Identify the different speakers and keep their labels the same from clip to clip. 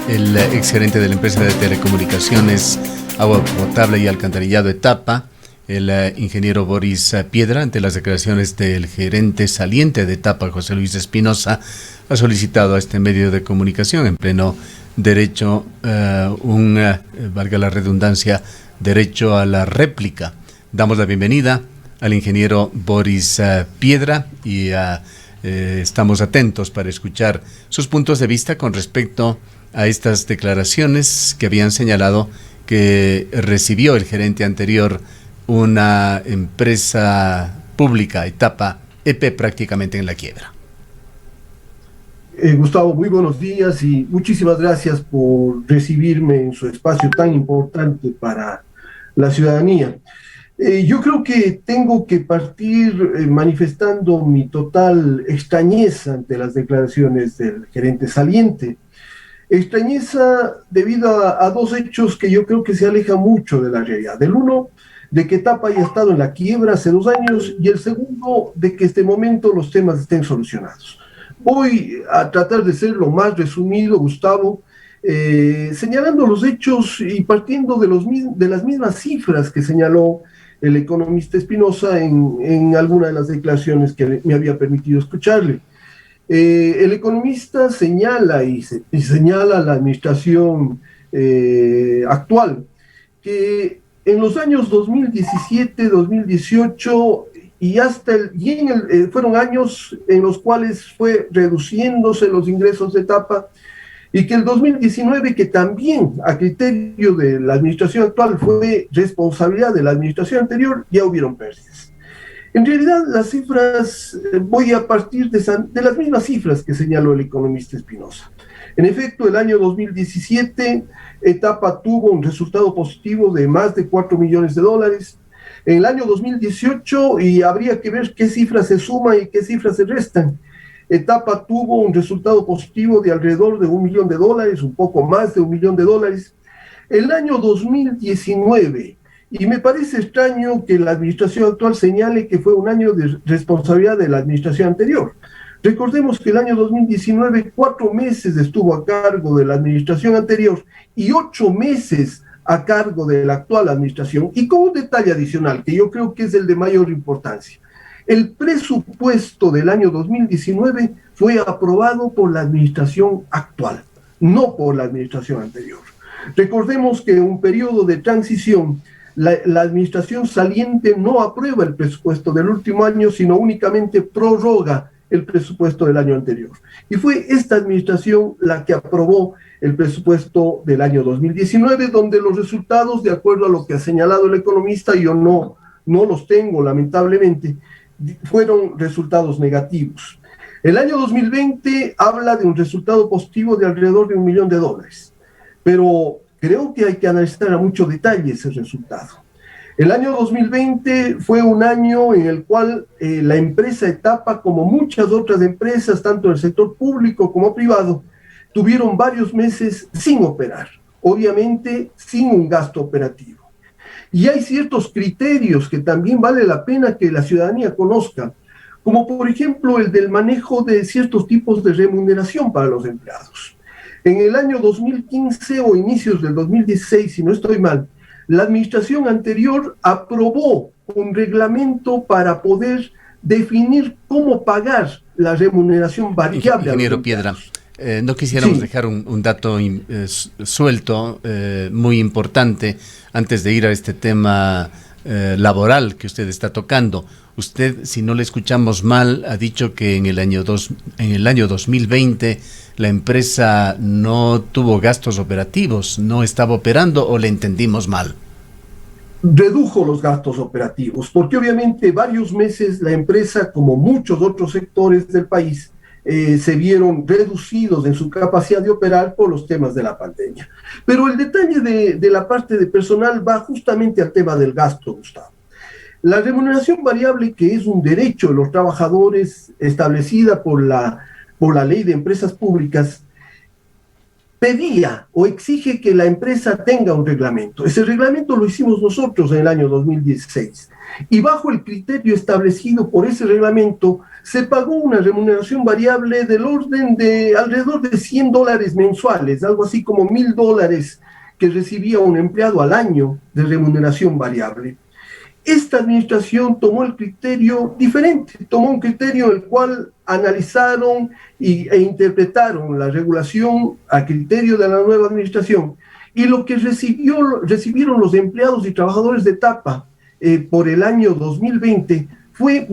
Speaker 1: el exgerente de la empresa de telecomunicaciones, agua potable y alcantarillado Etapa, el ingeniero Boris Piedra, ante las declaraciones del gerente saliente de Etapa, José Luis Espinosa, ha solicitado a este medio de comunicación en pleno derecho, valga la redundancia, derecho a la réplica. Damos la bienvenida al ingeniero Boris Piedra y estamos atentos para escuchar sus puntos de vista con respecto a estas declaraciones que habían señalado que recibió el gerente anterior una empresa pública, Etapa EP, prácticamente en la quiebra.
Speaker 2: Gustavo, muy buenos días y muchísimas gracias por recibirme en su espacio tan importante para la ciudadanía. Yo creo que tengo que partir manifestando mi total extrañeza ante las declaraciones del gerente saliente. Extrañeza debido a dos hechos que yo creo que se alejan mucho de la realidad. El uno, de que Etapa haya estado en la quiebra hace 2 años, y el segundo, de que este momento los temas estén solucionados. Voy a tratar de ser lo más resumido, Gustavo, señalando los hechos y partiendo de las mismas cifras que señaló el economista Espinosa en alguna de las declaraciones que me había permitido escucharle. El economista señala y señala a la administración actual que en los años 2017, 2018 fueron años en los cuales fue reduciéndose los ingresos de Etapa, y que el 2019, que también a criterio de la administración actual fue responsabilidad de la administración anterior, ya hubieron pérdidas. En realidad, las cifras, voy a partir de las mismas cifras que señaló el economista Espinosa. En efecto, el año 2017, Etapa tuvo un resultado positivo de más de $4 millones. En el año 2018, y habría que ver qué cifras se suman y qué cifras se restan, Etapa tuvo un resultado positivo de alrededor de $1 millón, un poco más de $1 millón. El año 2019, y me parece extraño que la administración actual señale que fue un año de responsabilidad de la administración anterior. Recordemos que el año 2019, 4 meses estuvo a cargo de la administración anterior y 8 meses a cargo de la actual administración. Y con un detalle adicional, que yo creo que es el de mayor importancia. El presupuesto del año 2019 fue aprobado por la administración actual, no por la administración anterior. Recordemos que en un periodo de transición, la administración saliente no aprueba el presupuesto del último año, sino únicamente prorroga el presupuesto del año anterior. Y fue esta administración la que aprobó el presupuesto del año 2019, donde los resultados, de acuerdo a lo que ha señalado el economista, yo no los tengo lamentablemente, fueron resultados negativos. El año 2020 habla de un resultado positivo de alrededor de $1 millón, pero creo que hay que analizar a mucho detalle ese resultado. El año 2020 fue un año en el cual la empresa Etapa, como muchas otras empresas, tanto del sector público como privado, tuvieron varios meses sin operar, obviamente sin un gasto operativo. Y hay ciertos criterios que también vale la pena que la ciudadanía conozca, como por ejemplo el del manejo de ciertos tipos de remuneración para los empleados. En el año 2015 o inicios del 2016, si no estoy mal, la administración anterior aprobó un reglamento para poder definir cómo pagar la remuneración variable.
Speaker 1: Ingeniero Piedra, no quisiéramos dejar un dato suelto, muy importante, antes de ir a este tema laboral que usted está tocando. Usted, si no le escuchamos mal, ha dicho que en el año 2020 la empresa no tuvo gastos operativos, no estaba operando, ¿o le entendimos mal?
Speaker 2: Redujo los gastos operativos, porque obviamente varios meses la empresa, como muchos otros sectores del país, se vieron reducidos en su capacidad de operar por los temas de la pandemia. Pero el detalle de la parte de personal va justamente al tema del gasto, Gustavo. La remuneración variable, que es un derecho de los trabajadores establecida por la ley de empresas públicas, pedía o exige que la empresa tenga un reglamento. Ese reglamento lo hicimos nosotros en el año 2016. Y bajo el criterio establecido por ese reglamento, se pagó una remuneración variable del orden de alrededor de $100 mensuales, algo así como $1,000 que recibía un empleado al año de remuneración variable. Esta administración tomó el criterio diferente, tomó un criterio en el cual analizaron e interpretaron la regulación a criterio de la nueva administración, y lo que recibieron los empleados y trabajadores de Tapa por el año 2020 fue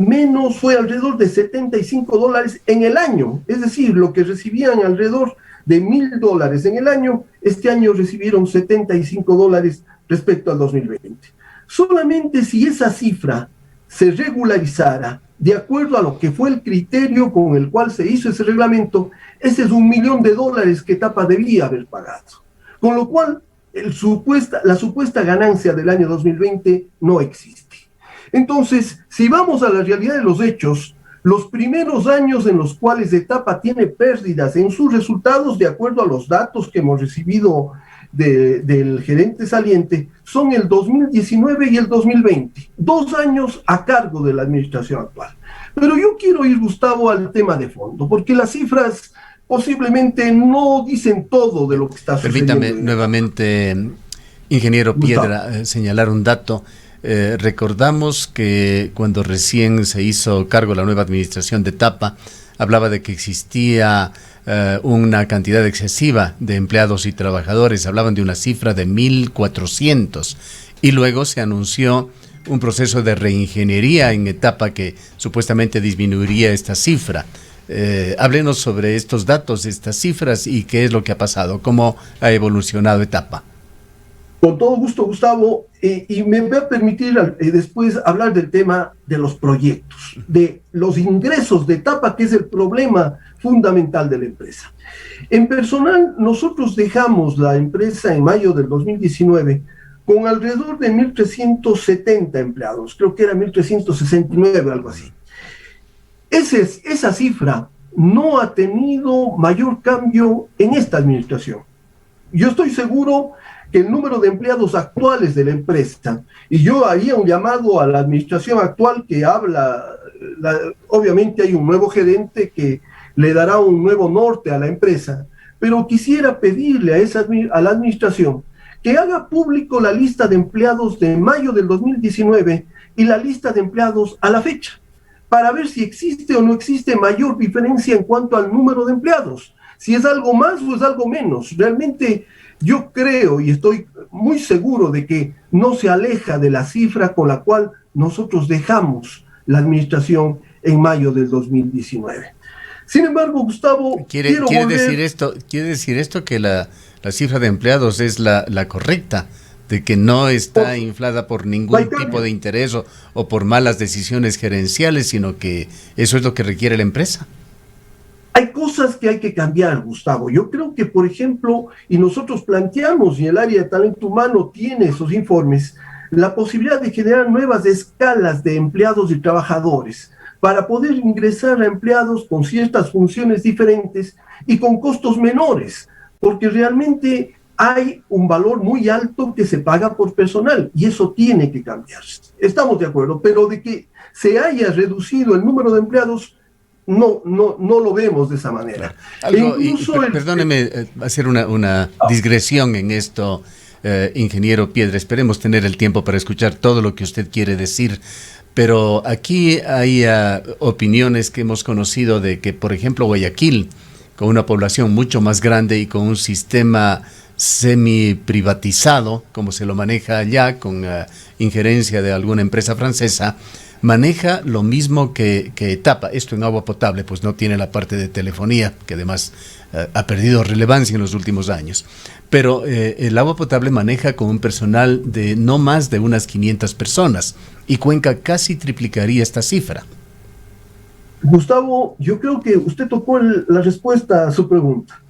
Speaker 2: alrededor de $75 en el año, es decir, lo que recibían alrededor de $1,000 en el año, este año recibieron $75 respecto al 2020. Solamente si esa cifra se regularizara de acuerdo a lo que fue el criterio con el cual se hizo ese reglamento, ese es $1,000,000 que Tapa debía haber pagado. Con lo cual, la supuesta ganancia del año 2020 no existe. Entonces, si vamos a la realidad de los hechos, los primeros años en los cuales Tapa tiene pérdidas en sus resultados, de acuerdo a los datos que hemos recibido del gerente saliente, son el 2019 y el 2020, 2 años a cargo de la administración actual. Pero yo quiero ir, Gustavo, al tema de fondo, porque las cifras posiblemente no dicen todo de lo que está sucediendo.
Speaker 1: Permítame nuevamente, ingeniero Piedra, señalar un dato. Recordamos que cuando recién se hizo cargo la nueva administración de Tapa, hablaba de que existía una cantidad excesiva de empleados y trabajadores, hablaban de una cifra de 1,400, y luego se anunció un proceso de reingeniería en Tapa que supuestamente disminuiría esta cifra. Háblenos sobre estos datos, estas cifras, y qué es lo que ha pasado, cómo ha evolucionado Tapa.
Speaker 2: Con todo gusto, Gustavo, y me va a permitir después hablar del tema de los proyectos, de los ingresos de Tapa, que es el problema fundamental de la empresa. En personal, nosotros dejamos la empresa en mayo del 2019 con alrededor de 1,370 empleados, creo que era 1,369, algo así. Esa cifra no ha tenido mayor cambio en esta administración. Yo estoy seguro que el número de empleados actuales de la empresa, y yo haría un llamado a la administración actual que obviamente hay un nuevo gerente que le dará un nuevo norte a la empresa, pero quisiera pedirle a la administración que haga público la lista de empleados de mayo del 2019 y la lista de empleados a la fecha, para ver si existe o no existe mayor diferencia en cuanto al número de empleados, si es algo más o es algo menos. Realmente yo creo y estoy muy seguro de que no se aleja de la cifra con la cual nosotros dejamos la administración en mayo del 2019. Sin embargo, Gustavo,
Speaker 1: ¿Quiere decir esto que la cifra de empleados es la correcta, de que no está inflada por ningún tipo de interés o por malas decisiones gerenciales, sino que eso es lo que requiere la empresa?
Speaker 2: Hay cosas que hay que cambiar, Gustavo. Yo creo que, por ejemplo, y nosotros planteamos, y el área de talento humano tiene esos informes, la posibilidad de generar nuevas escalas de empleados y trabajadores para poder ingresar a empleados con ciertas funciones diferentes y con costos menores, porque realmente hay un valor muy alto que se paga por personal y eso tiene que cambiarse. Estamos de acuerdo, pero de que se haya reducido el número de empleados, no lo vemos de esa manera.
Speaker 1: Perdóneme hacer una digresión en esto, ingeniero Piedra. Esperemos tener el tiempo para escuchar todo lo que usted quiere decir. Pero aquí hay opiniones que hemos conocido de que, por ejemplo, Guayaquil, con una población mucho más grande y con un sistema semi-privatizado, como se lo maneja allá, con injerencia de alguna empresa francesa, maneja lo mismo que Tapa. Esto en agua potable, pues no tiene la parte de telefonía, que además ha perdido relevancia en los últimos años. Pero el agua potable maneja con un personal de no más de unas 500 personas, y Cuenca casi triplicaría esta cifra.
Speaker 2: Gustavo, yo creo que usted tocó la respuesta a su pregunta.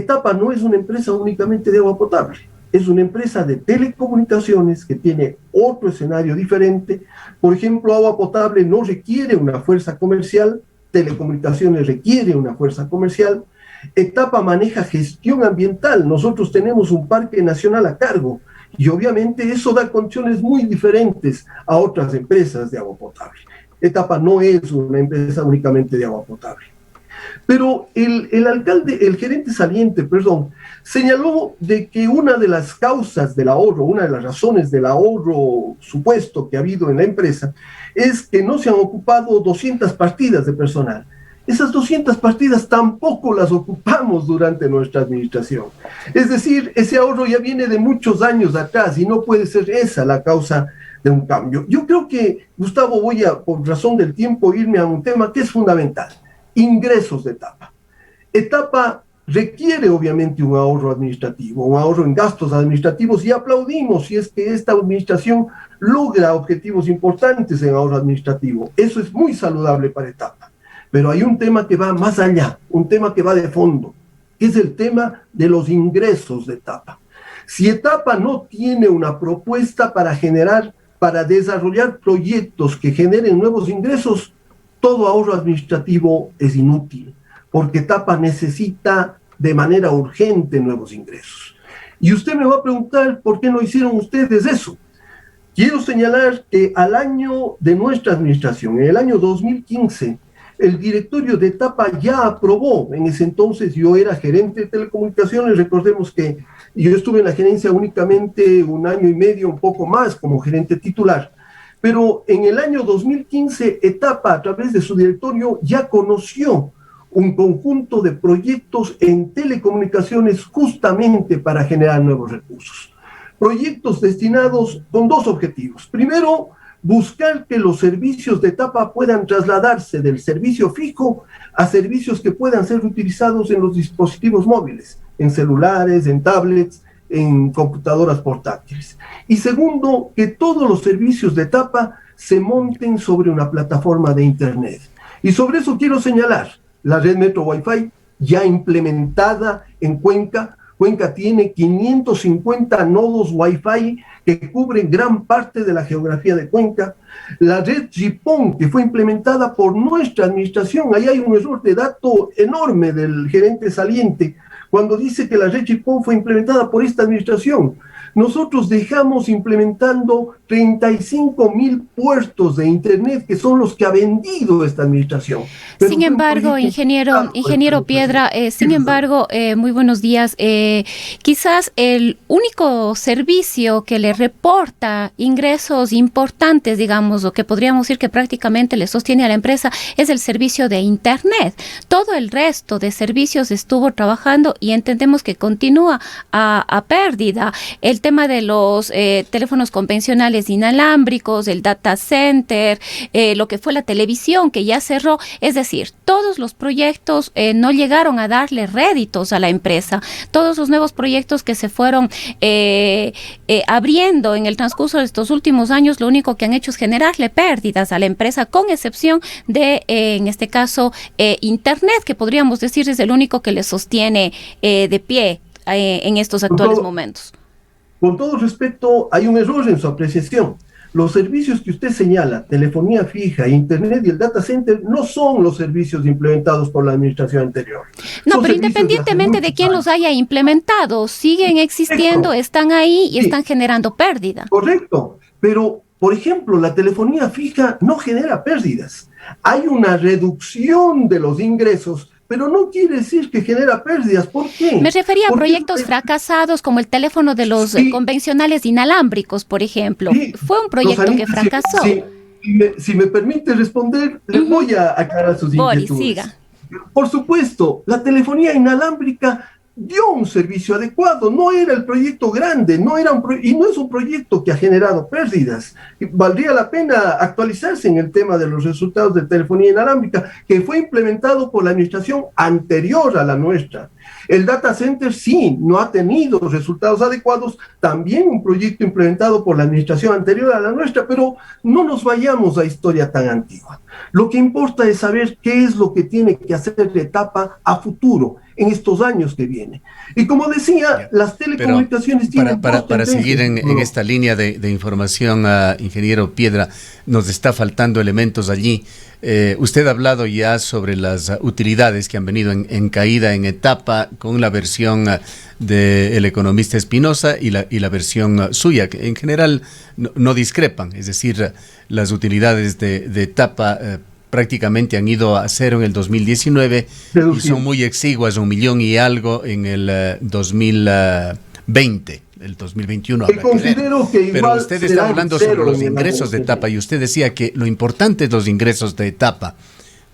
Speaker 2: Tapa no es una empresa únicamente de agua potable, es una empresa de telecomunicaciones que tiene otro escenario diferente. Por ejemplo, agua potable no requiere una fuerza comercial, telecomunicaciones requiere una fuerza comercial. Etapa maneja gestión ambiental. Nosotros tenemos un parque nacional a cargo y obviamente eso da condiciones muy diferentes a otras empresas de agua potable. Etapa no es una empresa únicamente de agua potable. Pero el gerente saliente, perdón, señaló de que una de las causas del ahorro, una de las razones del ahorro supuesto que ha habido en la empresa, es que no se han ocupado 200 partidas de personal. Esas 200 partidas tampoco las ocupamos durante nuestra administración. Es decir, ese ahorro ya viene de muchos años atrás y no puede ser esa la causa de un cambio. Yo creo que, Gustavo, voy a, por razón del tiempo, irme a un tema que es fundamental. Ingresos de etapa. Etapa requiere obviamente un ahorro administrativo, un ahorro en gastos administrativos y aplaudimos si es que esta administración logra objetivos importantes en ahorro administrativo. Eso es muy saludable para etapa. Pero hay un tema que va más allá, un tema que va de fondo, que es el tema de los ingresos de etapa. Si etapa no tiene una propuesta para desarrollar proyectos que generen nuevos ingresos, todo ahorro administrativo es inútil, porque etapa necesita de manera urgente nuevos ingresos. Y usted me va a preguntar por qué no hicieron ustedes eso. Quiero señalar que al año de nuestra administración, en el año 2015, el directorio de etapa ya aprobó, en ese entonces yo era gerente de telecomunicaciones, recordemos que yo estuve en la gerencia únicamente un año y medio, un poco más como gerente titular, pero en el año 2015 etapa a través de su directorio ya conoció un conjunto de proyectos en telecomunicaciones justamente para generar nuevos recursos. Proyectos destinados con dos objetivos. Primero, buscar que los servicios de etapa puedan trasladarse del servicio fijo a servicios que puedan ser utilizados en los dispositivos móviles, en celulares, en tablets, en computadoras portátiles. Y segundo, que todos los servicios de etapa se monten sobre una plataforma de Internet. Y sobre eso quiero señalar la red Metro Wi-Fi ya implementada en Cuenca. Cuenca tiene 550 nodos Wi-Fi que cubren gran parte de la geografía de Cuenca. La red GPON, que fue implementada por nuestra administración, ahí hay un error de dato enorme del gerente saliente, cuando dice que la red GPON fue implementada por esta administración. Nosotros dejamos implementando 35,000 puertos de Internet, que son los que ha vendido esta administración.
Speaker 3: Pero sin embargo, ingeniero Piedra, muy buenos días. Quizás el único servicio que le reporta ingresos importantes, digamos, o que podríamos decir que prácticamente le sostiene a la empresa, es el servicio de Internet. Todo el resto de servicios estuvo trabajando y entendemos que continúa a pérdida. El tema de los teléfonos convencionales inalámbricos, el data center, lo que fue la televisión que ya cerró, es decir, todos los proyectos no llegaron a darle réditos a la empresa. Todos los nuevos proyectos que se fueron abriendo en el transcurso de estos últimos años, lo único que han hecho es generarle pérdidas a la empresa, con excepción de, en este caso, Internet, que podríamos decir es el único que le sostiene de pie en estos actuales momentos.
Speaker 2: Con todo respeto, hay un error en su apreciación. Los servicios que usted señala, telefonía fija, Internet y el data center, no son los servicios implementados por la administración anterior.
Speaker 3: No, pero independientemente de quién los haya implementado, siguen existiendo, correcto, están ahí y están generando pérdida.
Speaker 2: Correcto, pero, por ejemplo, la telefonía fija no genera pérdidas. Hay una reducción de los ingresos, pero no quiere decir que genera pérdidas. ¿Por qué?
Speaker 3: Me refería a proyectos fracasados como el teléfono de los convencionales inalámbricos, por ejemplo. Sí, fue un proyecto que fracasó.
Speaker 2: Si me permite responder, le voy a aclarar sus inquietudes.
Speaker 3: Boris, siga.
Speaker 2: Por supuesto, la telefonía inalámbrica dio un servicio adecuado, no era el proyecto grande, y no es un proyecto que ha generado pérdidas. Valdría la pena actualizarse en el tema de los resultados de telefonía inalámbrica, que fue implementado por la administración anterior a la nuestra. El data center sí, no ha tenido resultados adecuados, también un proyecto implementado por la administración anterior a la nuestra, pero no nos vayamos a historia tan antigua. Lo que importa es saber qué es lo que tiene que hacer la etapa a futuro. en estos años que vienen. Y como decía, las telecomunicaciones tienen
Speaker 1: para seguir en esta línea de información, ingeniero Piedra, nos está faltando elementos allí. Usted ha hablado ya sobre las utilidades que han venido en caída en etapa con la versión del economista Espinosa y la versión suya, que en general no discrepan, es decir, las utilidades de etapa prácticamente han ido a cero en el 2019 y son muy exiguas, 1 millón y algo en el 2020. El 2021 habrá
Speaker 2: considero que igual,
Speaker 1: pero usted está hablando sobre los ingresos de etapa y usted decía que lo importante es los ingresos de etapa.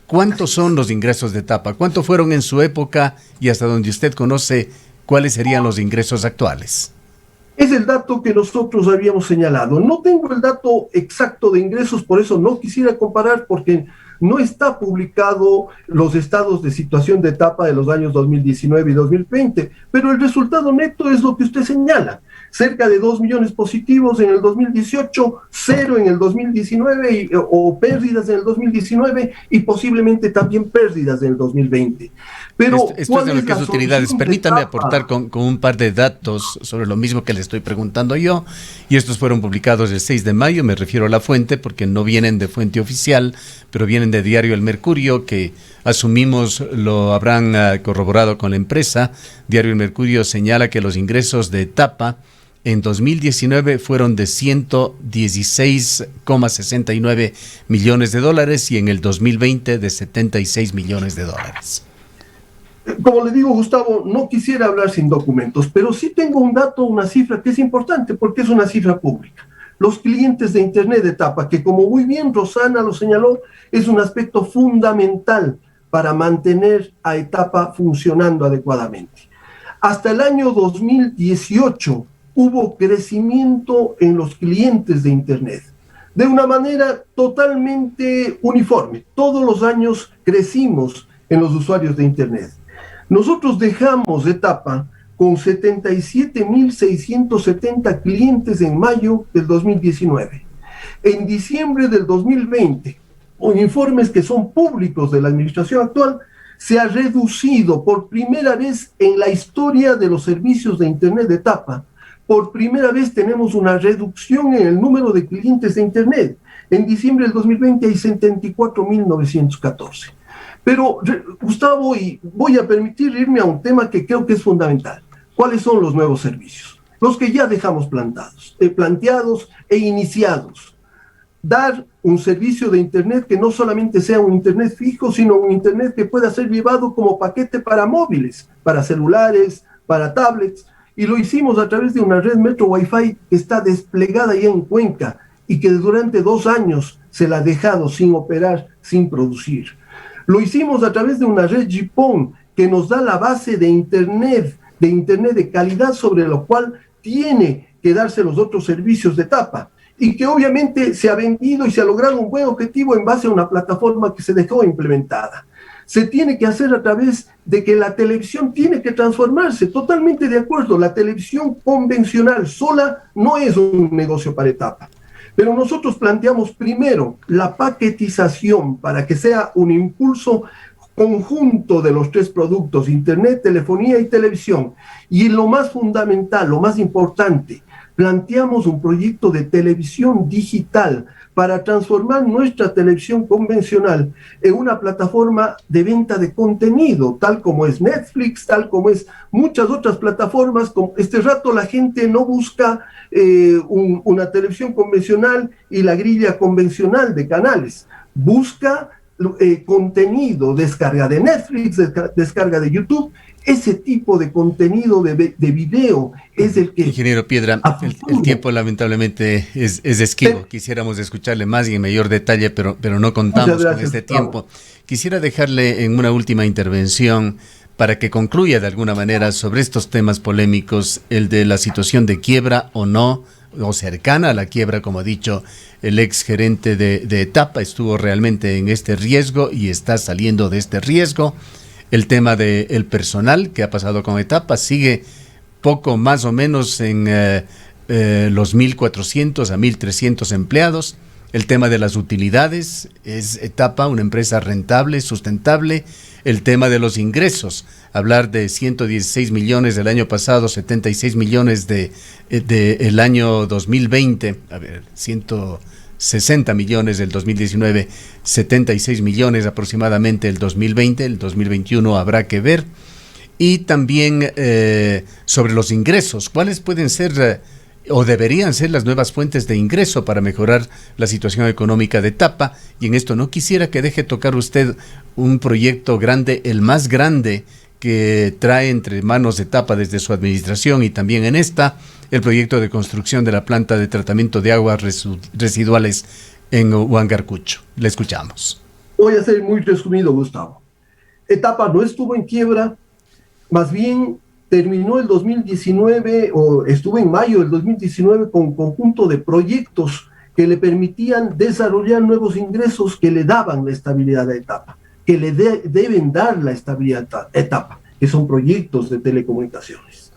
Speaker 1: ¿Cuántos son los ingresos de etapa? ¿Cuántos fueron en su época y hasta donde usted conoce cuáles serían los ingresos actuales?
Speaker 2: Es el dato que nosotros habíamos señalado. No tengo el dato exacto de ingresos, por eso no quisiera comparar, porque no está publicado los estados de situación de etapa de los años 2019 y 2020, pero el resultado neto es lo que usted señala. Cerca de 2 millones positivos en el 2018, 0 en el 2019 o pérdidas en el 2019 y posiblemente también pérdidas en el 2020. Pero
Speaker 1: esto es de lo que es utilidades. Permítame aportar con un par de datos sobre lo mismo que le estoy preguntando yo, y estos fueron publicados el 6 de mayo, me refiero a la fuente porque no vienen de fuente oficial, pero vienen de Diario El Mercurio, que asumimos lo habrán corroborado con la empresa. Diario El Mercurio señala que los ingresos de etapa en 2019 fueron de 116,69 millones de dólares y en el 2020 de 76 millones de dólares.
Speaker 2: Como le digo, Gustavo, no quisiera hablar sin documentos, pero sí tengo un dato, una cifra que es importante porque es una cifra pública. Los clientes de Internet de etapa, que como muy bien Rosana lo señaló, es un aspecto fundamental para mantener a etapa funcionando adecuadamente. Hasta el año 2018 hubo crecimiento en los clientes de Internet, de una manera totalmente uniforme. Todos los años crecimos en los usuarios de Internet. Nosotros dejamos etapa con 77.670 clientes en mayo del 2019. En diciembre del 2020, con informes que son públicos de la administración actual, se ha reducido por primera vez en la historia de los servicios de Internet de etapa. Por primera vez tenemos una reducción en el número de clientes de Internet. En diciembre del 2020 hay 74.914. Pero, Gustavo, y voy a permitir irme a un tema que creo que es fundamental. ¿Cuáles son los nuevos servicios? Los que ya dejamos planteados e iniciados. Dar un servicio de Internet que no solamente sea un Internet fijo, sino un Internet que pueda ser llevado como paquete para móviles, para celulares, para tablets. Y lo hicimos a través de una red Metro Wi-Fi que está desplegada ya en Cuenca y que durante 2 años se la ha dejado sin operar, sin producir. Lo hicimos a través de una red GPON que nos da la base de Internet de calidad sobre lo cual tiene que darse los otros servicios de etapa y que obviamente se ha vendido y se ha logrado un buen objetivo en base a una plataforma que se dejó implementada. Se tiene que hacer a través de que la televisión tiene que transformarse, totalmente de acuerdo. La televisión convencional sola no es un negocio para etapa. Pero nosotros planteamos primero la paquetización para que sea un impulso conjunto de los 3 productos, Internet, telefonía y televisión. Y lo más fundamental, lo más importante, planteamos un proyecto de televisión digital para transformar nuestra televisión convencional en una plataforma de venta de contenido, tal como es Netflix, tal como es muchas otras plataformas. Este rato la gente no busca una televisión convencional y la grilla convencional de canales, busca contenido, descarga de Netflix, descarga de YouTube. Ese tipo de contenido de video es el que...
Speaker 1: Ingeniero Piedra, el tiempo lamentablemente es esquivo. Quisiéramos escucharle más y en mayor detalle, pero no contamos con este tiempo. Quisiera dejarle en una última intervención para que concluya de alguna manera sobre estos temas polémicos, el de la situación de quiebra o no, o cercana a la quiebra, como ha dicho el ex gerente de etapa, estuvo realmente en este riesgo y está saliendo de este riesgo. El tema del personal que ha pasado con etapa sigue poco más o menos en los 1.400 a 1.300 empleados el tema de las utilidades, es Etapa una empresa rentable, sustentable, el tema de los ingresos, hablar de 116 millones del año pasado, 76 millones de el año 2020, a ver, 160 millones del 2019, 76 millones aproximadamente el 2020, el 2021 habrá que ver. Y también sobre los ingresos, ¿cuáles pueden ser o deberían ser las nuevas fuentes de ingreso para mejorar la situación económica de Etapa? Y en esto no quisiera que deje tocar usted un proyecto grande, el más grande que trae entre manos de Etapa desde su administración, y también en esta, el proyecto de construcción de la planta de tratamiento de aguas residuales en Huangarcucho. Le escuchamos.
Speaker 2: Voy a ser muy resumido, Gustavo. Etapa no estuvo en quiebra, más bien terminó el 2019 o estuvo en mayo del 2019 con un conjunto de proyectos que le permitían desarrollar nuevos ingresos que le daban la estabilidad a Etapa, que le deben dar la estabilidad a Etapa, que son proyectos de telecomunicaciones.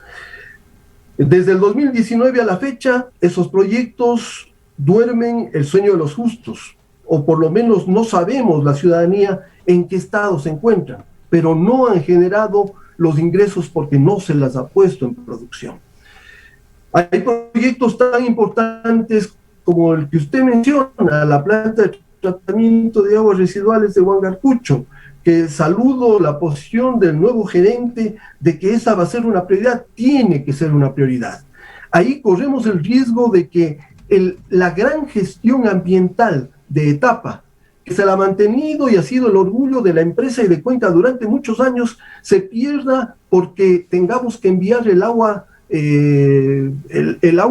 Speaker 2: Desde el 2019 a la fecha, esos proyectos duermen el sueño de los justos, o por lo menos no sabemos la ciudadanía en qué estado se encuentran, pero no han generado los ingresos porque no se las ha puesto en producción. Hay proyectos tan importantes como el que usted menciona, la planta de tratamiento de aguas residuales de Huangarcucho, que saludo la posición del nuevo gerente de que esa va a ser una prioridad, tiene que ser una prioridad. Ahí corremos el riesgo de que la gran gestión ambiental de Etapa, que se la ha mantenido y ha sido el orgullo de la empresa y de Cuenca durante muchos años, se pierda porque tengamos que enviar el agua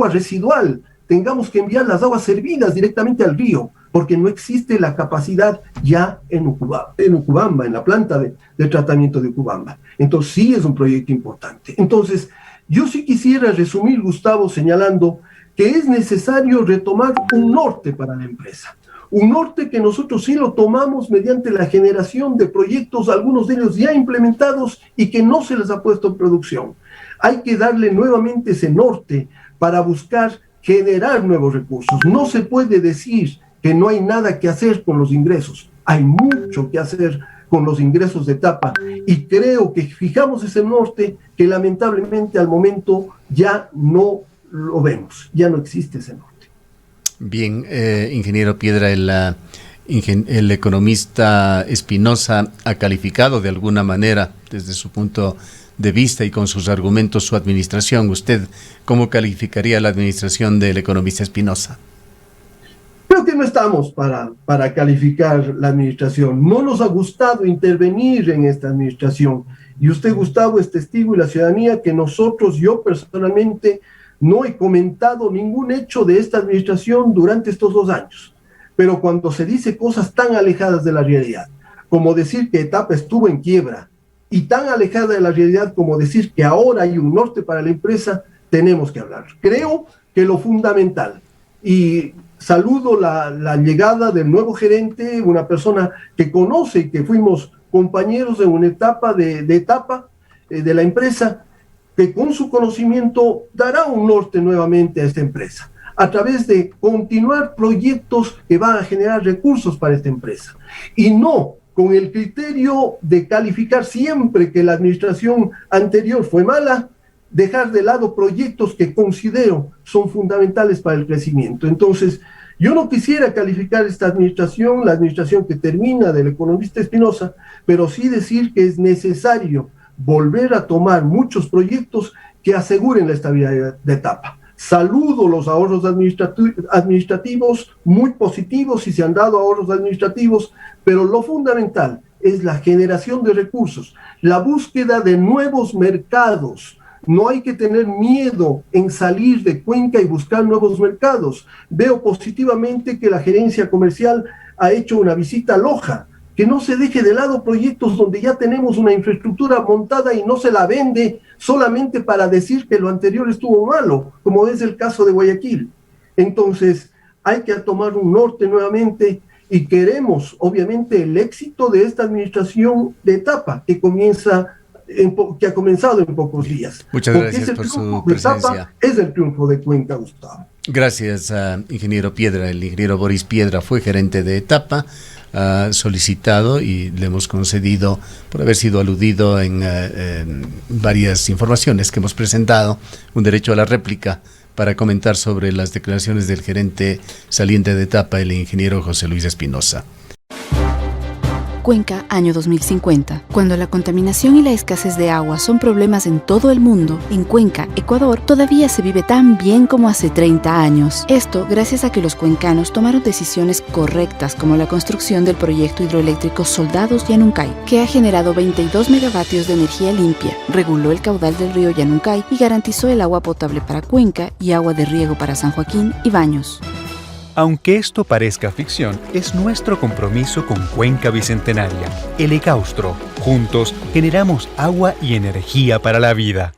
Speaker 2: residual, tengamos que enviar las aguas servidas directamente al río, porque no existe la capacidad ya en Ucubamba, en la planta de tratamiento de Ucubamba. Entonces sí es un proyecto importante. Entonces yo sí quisiera resumir, Gustavo, señalando que es necesario retomar un norte para la empresa. Un norte que nosotros sí lo tomamos mediante la generación de proyectos, algunos de ellos ya implementados y que no se les ha puesto en producción. Hay que darle nuevamente ese norte para buscar generar nuevos recursos. No se puede decir que no hay nada que hacer con los ingresos. Hay mucho que hacer con los ingresos de Etapa y creo que fijamos ese norte que lamentablemente al momento ya no lo vemos, ya no existe ese norte.
Speaker 1: Bien, ingeniero Piedra, el economista Espinosa ha calificado de alguna manera, desde su punto de vista y con sus argumentos, su administración. ¿Usted cómo calificaría la administración del economista Espinosa?
Speaker 2: Creo que no estamos para calificar la administración. No nos ha gustado intervenir en esta administración. Y usted, Gustavo, es testigo y la ciudadanía que nosotros, yo personalmente, no he comentado ningún hecho de esta administración durante estos 2 años, pero cuando se dice cosas tan alejadas de la realidad, como decir que Etapa estuvo en quiebra, y tan alejada de la realidad como decir que ahora hay un norte para la empresa, tenemos que hablar. Creo que lo fundamental, y saludo la llegada del nuevo gerente, una persona que conoce y que fuimos compañeros en una etapa de la empresa, que con su conocimiento dará un norte nuevamente a esta empresa, a través de continuar proyectos que van a generar recursos para esta empresa, y no con el criterio de calificar siempre que la administración anterior fue mala, dejar de lado proyectos que considero son fundamentales para el crecimiento. Entonces, yo no quisiera calificar esta administración, la administración que termina del economista Espinosa, pero sí decir que es necesario volver a tomar muchos proyectos que aseguren la estabilidad de Etapa. Saludo los ahorros administrativos, muy positivos, si se han dado ahorros administrativos, pero lo fundamental es la generación de recursos, la búsqueda de nuevos mercados. No hay que tener miedo en salir de Cuenca y buscar nuevos mercados. Veo positivamente que la gerencia comercial ha hecho una visita a Loja, que no se deje de lado proyectos donde ya tenemos una infraestructura montada y no se la vende solamente para decir que lo anterior estuvo malo, como es el caso de Guayaquil. Entonces, hay que tomar un norte nuevamente y queremos, obviamente, el éxito de esta administración de Etapa, que comienza que ha comenzado en pocos días.
Speaker 1: Muchas gracias por su presencia.
Speaker 2: Es el triunfo de Cuenca, Gustavo.
Speaker 1: Gracias, ingeniero Piedra. El ingeniero Boris Piedra fue gerente de etapa, solicitado y le hemos concedido por haber sido aludido en varias informaciones que hemos presentado, un derecho a la réplica para comentar sobre las declaraciones del gerente saliente de etapa, el ingeniero José Luis Espinosa.
Speaker 4: Cuenca, año 2050. Cuando la contaminación y la escasez de agua son problemas en todo el mundo, en Cuenca, Ecuador, todavía se vive tan bien como hace 30 años. Esto gracias a que los cuencanos tomaron decisiones correctas como la construcción del proyecto hidroeléctrico Soldados Yanuncay, que ha generado 22 megavatios de energía limpia, reguló el caudal del río Yanuncay y garantizó el agua potable para Cuenca y agua de riego para San Joaquín y Baños.
Speaker 5: Aunque esto parezca ficción, es nuestro compromiso con Cuenca Bicentenaria, el Ecaustro. Juntos generamos agua y energía para la vida.